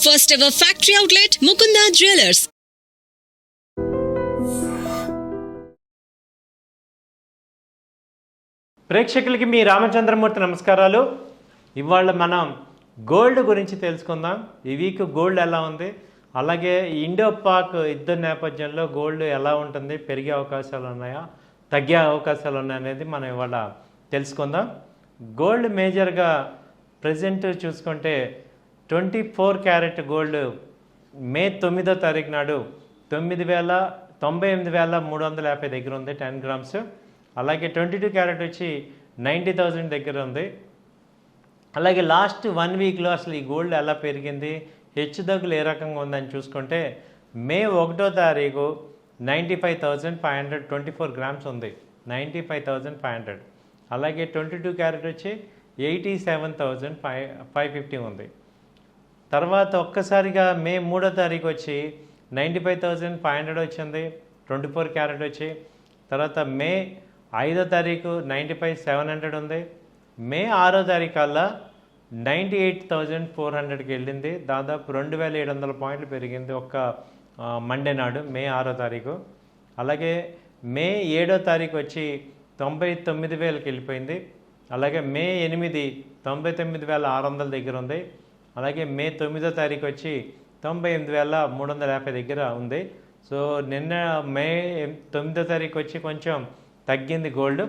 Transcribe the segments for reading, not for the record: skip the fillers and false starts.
First ever factory outlet, Mukunda Jewelers. ప్రేక్షకులకి మీ రామచంద్రమూర్తి నమస్కారాలు. ఇవాళ మనం గోల్డ్ గురించి తెలుసుకుందాం. ఈ వీక్ గోల్డ్ ఎలా ఉంది, అలాగే ఇండో పాక్ యుద్ధ నేపథ్యంలో గోల్డ్ ఎలా ఉంటుంది, పెరిగే అవకాశాలు ఉన్నాయా, తగ్గే అవకాశాలు ఉన్నాయా అనేది మనం ఇవాళ తెలుసుకుందాం. గోల్డ్ మేజర్గా ప్రజెంట్ చూసుకుంటే 24 క్యారెట్ గోల్డ్ మే 9వ తారీఖు నాడు 98,350 దగ్గర ఉంది 10 గ్రామ్స్. అలాగే 22 క్యారెట్ వచ్చి 90,000 దగ్గర ఉంది. అలాగే లాస్ట్ 1 వీక్లో అసలు ఈ గోల్డ్ ఎలా పెరిగింది, హెచ్చుతగ్గులు ఏ రకంగా ఉందని చూసుకుంటే మే 1వ తారీఖు 95,500 24 గ్రామ్స్ ఉంది, 95,500. అలాగే 22 క్యారెట్ వచ్చి 87,550 ఉంది. తర్వాత ఒక్కసారిగా మే 3వ తారీఖు వచ్చి 95,500 వచ్చింది 24 క్యారెట్ వచ్చి. తర్వాత మే 5వ తారీఖు 95,700 ఉంది. మే 6వ తారీఖు కల్లా 98,400కి వెళ్ళింది. దాదాపు 2,700 పాయింట్లు పెరిగింది ఒక్క మండే నాడు మే 6వ తారీఖు. అలాగే మే 7వ తారీఖు వచ్చి 99,000కి వెళ్ళిపోయింది. అలాగే మే 8 99,600 దగ్గర ఉంది. అలాగే మే 9వ తారీఖు వచ్చి 98,350 దగ్గర ఉంది. సో నిన్న మే 9వ తారీఖు వచ్చి కొంచెం తగ్గింది గోల్డ్.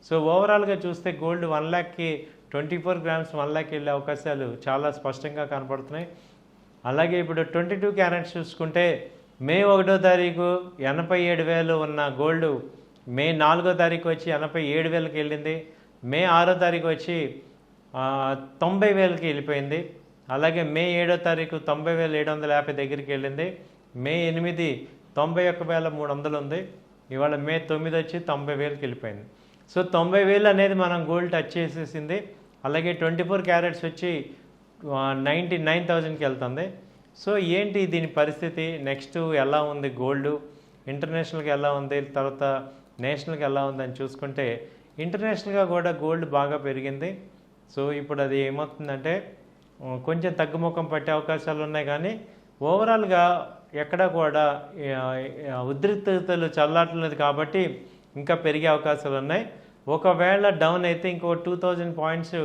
సో ఓవరాల్గా చూస్తే గోల్డ్ 1 లాక్కి 24 గ్రామ్స్ 1 లాక్కి వెళ్ళే అవకాశాలు చాలా స్పష్టంగా కనపడుతున్నాయి. అలాగే ఇప్పుడు 22 క్యారెట్స్ చూసుకుంటే మే 1వ తారీఖు 87,000 ఉన్న గోల్డ్ మే 4వ తారీఖు వచ్చి 87,000కి వెళ్ళింది. మే 6వ తారీఖు వచ్చి 90,000కి వెళ్ళిపోయింది. అలాగే మే 7వ తారీఖు 90,750 దగ్గరికి వెళ్ళింది. మే 8 91,300 ఉంది. ఇవాళ మే 9 వచ్చి 90,000కి వెళ్ళిపోయింది. సో 90,000 అనేది మనం గోల్డ్ టచ్ చేసేసింది. అలాగే 24 క్యారెట్స్ వచ్చి 99,000కి వెళ్తుంది. సో ఏంటి దీని పరిస్థితి, నెక్స్ట్ ఎలా ఉంది గోల్డ్, ఇంటర్నేషనల్కి ఎలా ఉంది, తర్వాత నేషనల్కి ఎలా ఉంది అని చూసుకుంటే ఇంటర్నేషనల్గా కూడా గోల్డ్ బాగా పెరిగింది. సో ఇప్పుడు అది ఏమవుతుందంటే కొంచెం తగ్గుముఖం పట్టే అవకాశాలు ఉన్నాయి. కానీ ఓవరాల్గా ఎక్కడ కూడా ఉద్రిక్తతలు చల్లారలేదు కాబట్టి ఇంకా పెరిగే అవకాశాలు ఉన్నాయి. ఒకవేళ డౌన్ అయితే ఇంకో 2,000 పాయింట్స్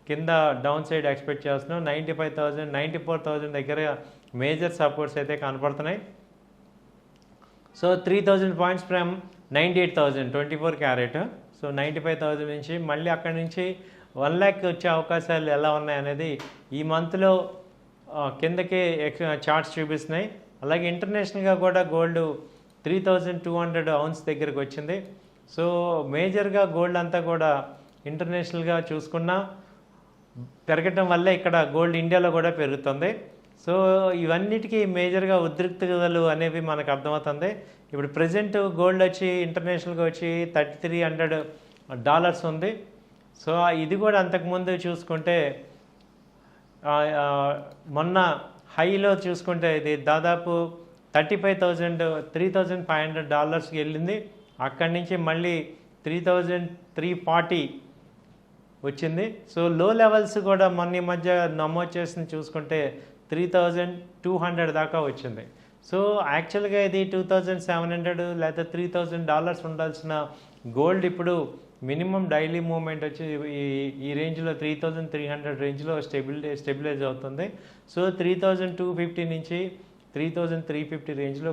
కింద డౌన్ సైడ్ ఎక్స్పెక్ట్ చేస్తున్నాం. 95,000 94,000 దగ్గర మేజర్ సపోర్ట్స్ అయితే కనపడుతున్నాయి. So 3,000 points from 98,000 24 carrot. So 95,000 నుంచి మళ్ళీ అక్కడి నుంచి 1 లాక్ వచ్చే అవకాశాలు ఎలా ఉన్నాయనేది ఈ మంత్లో కిందకే చార్ట్స్ చూపిస్తున్నాయి. అలాగే ఇంటర్నేషనల్గా కూడా గోల్డ్ 3,200 ఔన్స్ దగ్గరకు వచ్చింది. సో మేజర్గా గోల్డ్ అంతా కూడా ఇంటర్నేషనల్గా చూసుకున్నా పెరగటం వల్లే ఇక్కడ గోల్డ్ ఇండియాలో కూడా పెరుగుతుంది. సో ఇవన్నిటికీ మేజర్గా ఉద్రిక్తతలు అనేవి మనకు అర్థమవుతుంది. ఇప్పుడు ప్రజెంట్ గోల్డ్ వచ్చి ఇంటర్నేషనల్గా వచ్చి $3,300 ఉంది. సో ఇది కూడా అంతకుముందు చూసుకుంటే మొన్న హైలో చూసుకుంటే ఇది దాదాపు 35,000 $3,500కి వెళ్ళింది. అక్కడి నుంచి మళ్ళీ 3,340 వచ్చింది. సో లో లెవెల్స్ కూడా మొన్న ఈ మధ్య నమోదు చేసింది చూసుకుంటే 3,200 దాకా వచ్చింది. సో యాక్చువల్గా ఇది 2,700 లేదా $3,000 ఉండాల్సిన గోల్డ్ ఇప్పుడు మినిమం డైలీ మూవ్మెంట్ వచ్చి ఈ రేంజ్లో 3,300 రేంజ్లో స్టెబిలైజ్ అవుతుంది. సో 3,250 నుంచి 3,350 రేంజ్లో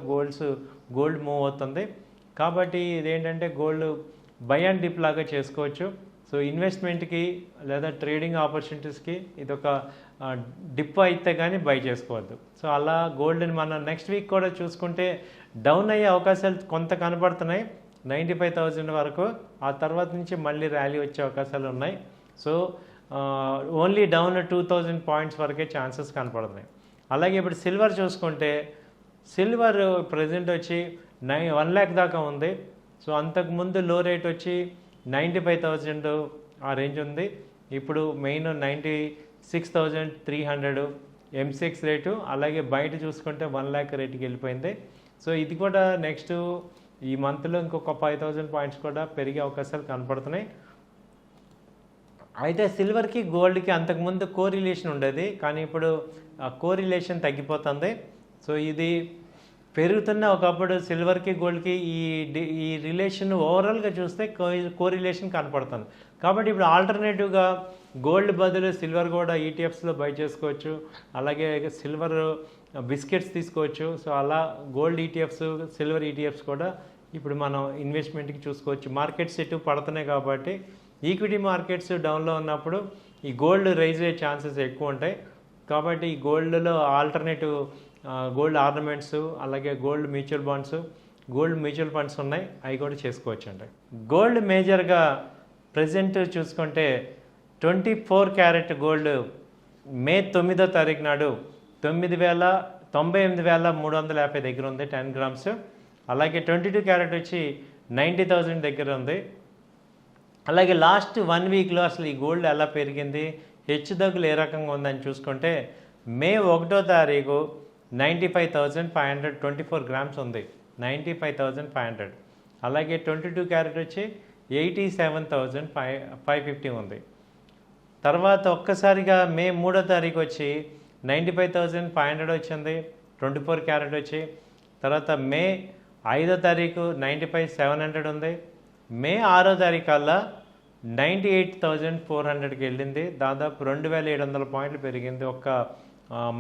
గోల్డ్ మూవ్ అవుతుంది. కాబట్టి ఇదేంటంటే గోల్డ్ బై అండ్ డిప్ లాగా చేసుకోవచ్చు. సో ఇన్వెస్ట్మెంట్కి లేదా ట్రేడింగ్ ఆపర్చునిటీస్కి ఇదొక డిప్ అయితే కానీ బై చేసుకోవద్దు. సో అలా గోల్డ్ని మనం నెక్స్ట్ వీక్ కూడా చూసుకుంటే డౌన్ అయ్యే అవకాశాలు కొంత కనపడుతున్నాయి 95,000 వరకు. ఆ తర్వాత నుంచి మళ్ళీ ర్యాలీ వచ్చే అవకాశాలు ఉన్నాయి. సో ఓన్లీ డౌన్ 2,000 పాయింట్స్ వరకే ఛాన్సెస్ కనపడుతున్నాయి. అలాగే ఇప్పుడు సిల్వర్ చూసుకుంటే సిల్వర్ ప్రజెంట్ వచ్చి 1 లాక్ దాకా ఉంది. సో అంతకుముందు లో రేట్ వచ్చి 95,000 ఆ రేంజ్ ఉంది. ఇప్పుడు మెయిన్ 96,300 M6 రేటు. అలాగే బయట చూసుకుంటే 1 లాక్ రేటుకి వెళ్ళిపోయింది. సో ఇది కూడా నెక్స్ట్ ఈ మంత్లో ఇంకొక 5,000 పాయింట్స్ కూడా పెరిగే అవకాశాలు కనపడుతున్నాయి. అయితే సిల్వర్కి గోల్డ్కి అంతకుముందు కోరిలేషన్ ఉండేది, కానీ ఇప్పుడు ఆ కోరిలేషన్ తగ్గిపోతుంది. సో ఇది పెరుగుతున్న ఒకప్పుడు సిల్వర్కి గోల్డ్కి ఈ రిలేషన్ ఓవరాల్గా చూస్తే కోరిలేషన్ కనపడుతుంది. కాబట్టి ఇప్పుడు ఆల్టర్నేటివ్గా గోల్డ్ బదులు సిల్వర్ కూడా ఈటీఎఫ్స్లో బై చేసుకోవచ్చు. అలాగే సిల్వర్ బిస్కెట్స్ తీసుకోవచ్చు. సో అలా గోల్డ్ ఈటీఎఫ్స్, సిల్వర్ ఈటీఎఫ్స్ కూడా ఇప్పుడు మనం ఇన్వెస్ట్మెంట్కి చూసుకోవచ్చు. మార్కెట్స్ ఎటు పడుతున్నాయి కాబట్టి ఈక్విటీ మార్కెట్స్ డౌన్లో ఉన్నప్పుడు ఈ గోల్డ్ రైజ్ అయ్యే ఛాన్సెస్ ఎక్కువ ఉంటాయి. కాబట్టి ఈ గోల్డ్లో ఆల్టర్నేటివ్ గోల్డ్ ఆర్నమెంట్స్, అలాగే gold mutual bonds, gold mutual funds ఉన్నాయి, అవి కూడా చేసుకోవచ్చు అండి. గోల్డ్ మేజర్గా ప్రజెంట్ చూసుకుంటే 24 క్యారెట్ గోల్డ్ మే 9వ తారీఖు నాడు 98,350 దగ్గర ఉంది 10 గ్రామ్స్. అలాగే 22 క్యారెట్ వచ్చి 90,000 దగ్గర ఉంది. అలాగే లాస్ట్ 1 వీక్లో అసలు ఈ గోల్డ్ ఎలా పెరిగింది, హెచ్చుతగ్గులు ఏ రకంగా ఉందని చూసుకుంటే మే 1వ తారీఖు 95,524 గ్రామ్స్ ఉంది, 95,500. అలాగే 22 క్యారెట్ వచ్చి 87,550 ఉంది. తర్వాత ఒక్కసారిగా మే 3వ తారీఖు వచ్చి 95,500 వచ్చింది 24 క్యారెట్ వచ్చి. తర్వాత మే 5వ తారీఖు 95,700 ఉంది. మే 6వ తారీఖు కల్లా 98,400కి వెళ్ళింది. దాదాపు 2,700 పాయింట్లు పెరిగింది ఒక్క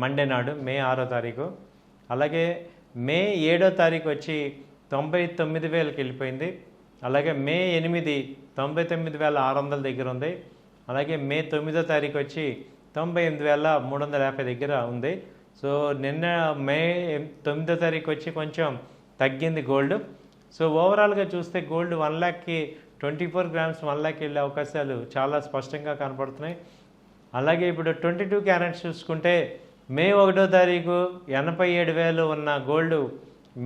మండే నాడు, మే 6వ తారీఖు. అలాగే మే 7వ తారీఖు వచ్చి 99,000కి వెళ్ళిపోయింది. అలాగే మే 8 99,600 దగ్గర ఉంది. అలాగే మే 9వ తారీఖు వచ్చి 98,350 దగ్గర ఉంది. సో నిన్న మే 9వ తారీఖు వచ్చి కొంచెం తగ్గింది గోల్డ్. సో ఓవరాల్గా చూస్తే గోల్డ్ 1 లాక్కి 24 గ్రామ్స్ 1 లాక్కి వెళ్ళే అవకాశాలు చాలా స్పష్టంగా కనపడుతున్నాయి. అలాగే ఇప్పుడు 22 క్యారెట్స్ చూసుకుంటే మే 1వ తారీఖు 87,000 ఉన్న గోల్డ్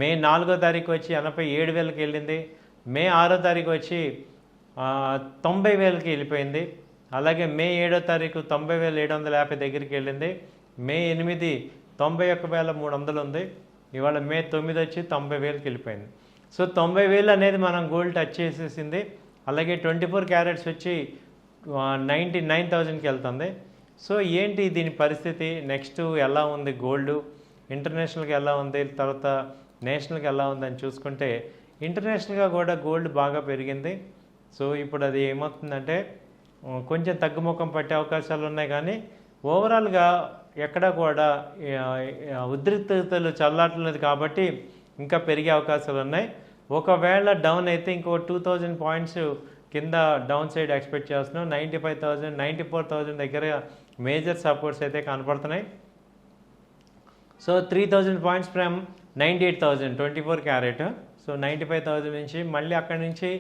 మే 4వ తారీఖు వచ్చి 87,000కి వెళ్ళింది. మే 6వ తారీఖు వచ్చి 90,000కి వెళ్ళిపోయింది. అలాగే మే 7వ తారీఖు 90,750 దగ్గరికి వెళ్ళింది. మే 8 91,300 ఉంది. ఇవాళ మే 9 వచ్చి 90,000కి వెళ్ళిపోయింది. సో 90,000 అనేది మనం గోల్డ్ టచ్ చేసేసింది. అలాగే 24 క్యారెట్స్ వచ్చి 99,000కి వెళ్తుంది. సో ఏంటి దీని పరిస్థితి, నెక్స్ట్ ఎలా ఉంది గోల్డ్, ఇంటర్నేషనల్గా ఎలా ఉంది, తర్వాత నేషనల్గా ఎలా ఉంది అని చూసుకుంటే ఇంటర్నేషనల్గా కూడా గోల్డ్ బాగా పెరిగింది. సో ఇప్పుడు అది ఏమవుతుందంటే కొంచెం తగ్గుముఖం పట్టే అవకాశాలు ఉన్నాయి, కానీ ఓవరాల్గా ఎక్కడ కూడా ఉద్రిక్తతలు చల్లారలేదు కాబట్టి ఇంకా పెరిగే అవకాశాలు ఉన్నాయి. ఒకవేళ డౌన్ అయితే ఇంకో 2,000 పాయింట్స్ కింద డౌన్ సైడ్ ఎక్స్పెక్ట్ చేస్తున్నాం. 95,000 94,000 దగ్గర మేజర్ సపోర్ట్స్ అయితే కనపడుతున్నాయి. So 3,000 points from 98,000 24 carrot. So 95,000 నుంచి మళ్ళీ అక్కడి నుంచి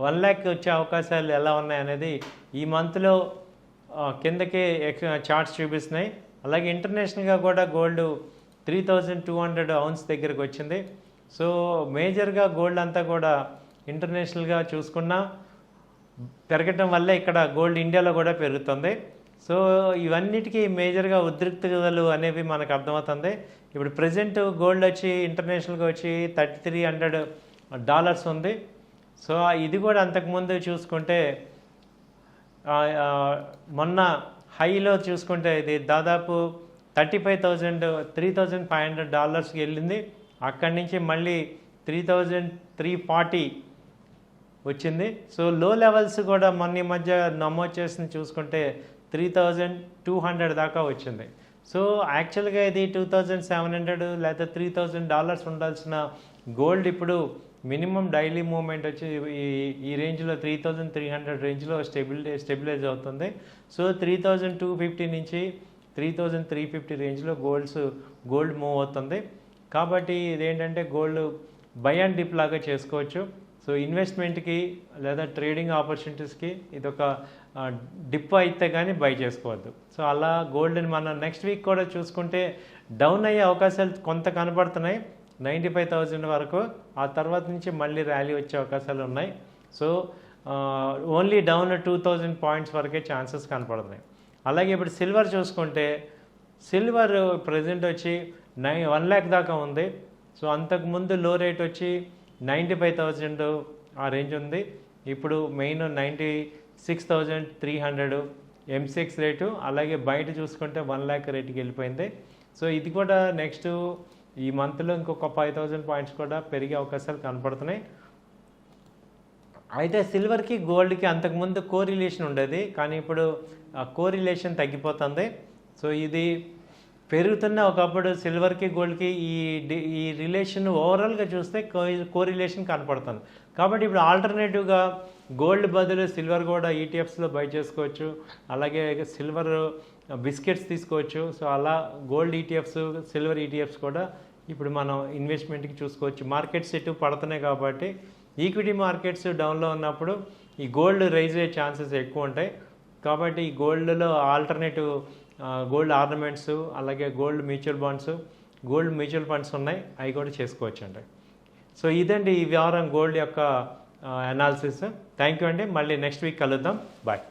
1 లాక్ వచ్చే అవకాశాలు ఎలా ఉన్నాయి అనేది ఈ మంత్లో కిందకే చార్ట్స్ చూపిస్తున్నాయి. అలాగే ఇంటర్నేషనల్గా కూడా గోల్డ్ 3,200 ఔన్స్ దగ్గరకు వచ్చింది. సో మేజర్గా గోల్డ్ అంతా కూడా ఇంటర్నేషనల్గా చూసుకున్నా పెరగటం వల్ల ఇక్కడ గోల్డ్ ఇండియాలో కూడా పెరుగుతుంది. సో ఇవన్నిటికీ మేజర్గా ఉద్రిక్తతలు అనేవి మనకు అర్థమవుతుంది. ఇప్పుడు ప్రజెంట్ గోల్డ్ వచ్చి ఇంటర్నేషనల్గా వచ్చి $3,300 ఉంది. సో ఇది కూడా అంతకుముందు చూసుకుంటే మొన్న హైలో చూసుకుంటే ఇది దాదాపు 3,500 వెళ్ళింది. అక్కడి నుంచి మళ్ళీ 3,340 వచ్చింది. సో లో లెవెల్స్ కూడా మొన్న ఈ మధ్య నమోదు చేసిన చూసుకుంటే 3,200 దాకా వచ్చింది. సో యాక్చువల్గా ఇది 2,700 లేదా $3,000 ఉండాల్సిన గోల్డ్ ఇప్పుడు మినిమం డైలీ మూవ్మెంట్ వచ్చి ఈ రేంజ్లో 3,300 రేంజ్లో స్టెబిలైజ్ అవుతుంది. సో 3,250 నుంచి 3,350 రేంజ్లో గోల్డ్ మూవ్ అవుతుంది. కాబట్టి ఇదేంటంటే గోల్డ్ బై అండ్ డిప్ లాగా చేసుకోవచ్చు. సో ఇన్వెస్ట్మెంట్కి లేదా ట్రేడింగ్ ఆపర్చునిటీస్కి ఇదొక డిప్ అయితే కానీ బై చేసుకోవద్దు. సో అలా గోల్డ్ని మనం నెక్స్ట్ వీక్ కూడా చూసుకుంటే డౌన్ అయ్యే అవకాశాలు కొంత కనపడుతున్నాయి 95,000 వరకు. ఆ తర్వాత నుంచి మళ్ళీ ర్యాలీ వచ్చే అవకాశాలు ఉన్నాయి. సో ఓన్లీ డౌన్ 2,000 పాయింట్స్ వరకే ఛాన్సెస్ కనపడుతున్నాయి. అలాగే ఇప్పుడు సిల్వర్ చూసుకుంటే సిల్వర్ ప్రజెంట్ వచ్చి 1 లాక్ దాకా ఉంది. సో అంతకుముందు లో రేట్ వచ్చి 95,000 ఆ రేంజ్ ఉంది. ఇప్పుడు మెయిన్ 6300 M6 రేటు, అలాగే బయట చూసుకుంటే 1 lakh రేటుకి వెళ్ళిపోయింది. సో ఇది కూడా నెక్స్ట్ ఈ మంత్లో ఇంకొక 5000 పాయింట్స్ కూడా పెరిగే అవకాశాలు కనపడుతున్నాయి. అయితే సిల్వర్కి గోల్డ్కి అంతకుముందు కోరిలేషన్ ఉండేది, కానీ ఇప్పుడు ఆ కోరిలేషన్ తగ్గిపోతుంది. సో ఇది పెరుగుతున్న ఒకప్పుడు సిల్వర్కి గోల్డ్కి ఈ రిలేషన్ ఓవరాల్గా చూస్తే కోరిలేషన్ కనపడుతుంది. కాబట్టి ఇప్పుడు ఆల్టర్నేటివ్గా గోల్డ్ బదులు సిల్వర్ కూడా ఈటీఎఫ్స్లో బై చేసుకోవచ్చు, అలాగే సిల్వర్ బిస్కెట్స్ తీసుకోవచ్చు. సో అలా గోల్డ్ ఈటీఎఫ్స్, సిల్వర్ ఈటీఎఫ్స్ కూడా ఇప్పుడు మనం ఇన్వెస్ట్మెంట్కి చూసుకోవచ్చు. మార్కెట్స్ ఇటు పడుతున్నాయి కాబట్టి ఈక్విటీ మార్కెట్స్ డౌన్లో ఉన్నప్పుడు ఈ గోల్డ్ రైజ్ అయ్యే ఛాన్సెస్ ఎక్కువ ఉంటాయి. కాబట్టి ఈ గోల్డ్లో ఆల్టర్నేటివ్ గోల్డ్ ఆర్నమెంట్స్, అలాగే gold mutual bonds, gold mutual funds ఉన్నాయి, అవి కూడా చేసుకోవచ్చు అండి. సో ఇదండి ఈ వారం గోల్డ్ యొక్క అనాలిసిస్. థ్యాంక్ యూ అండి. మళ్ళీ నెక్స్ట్ వీక్ కలుద్దాం. బాయ్.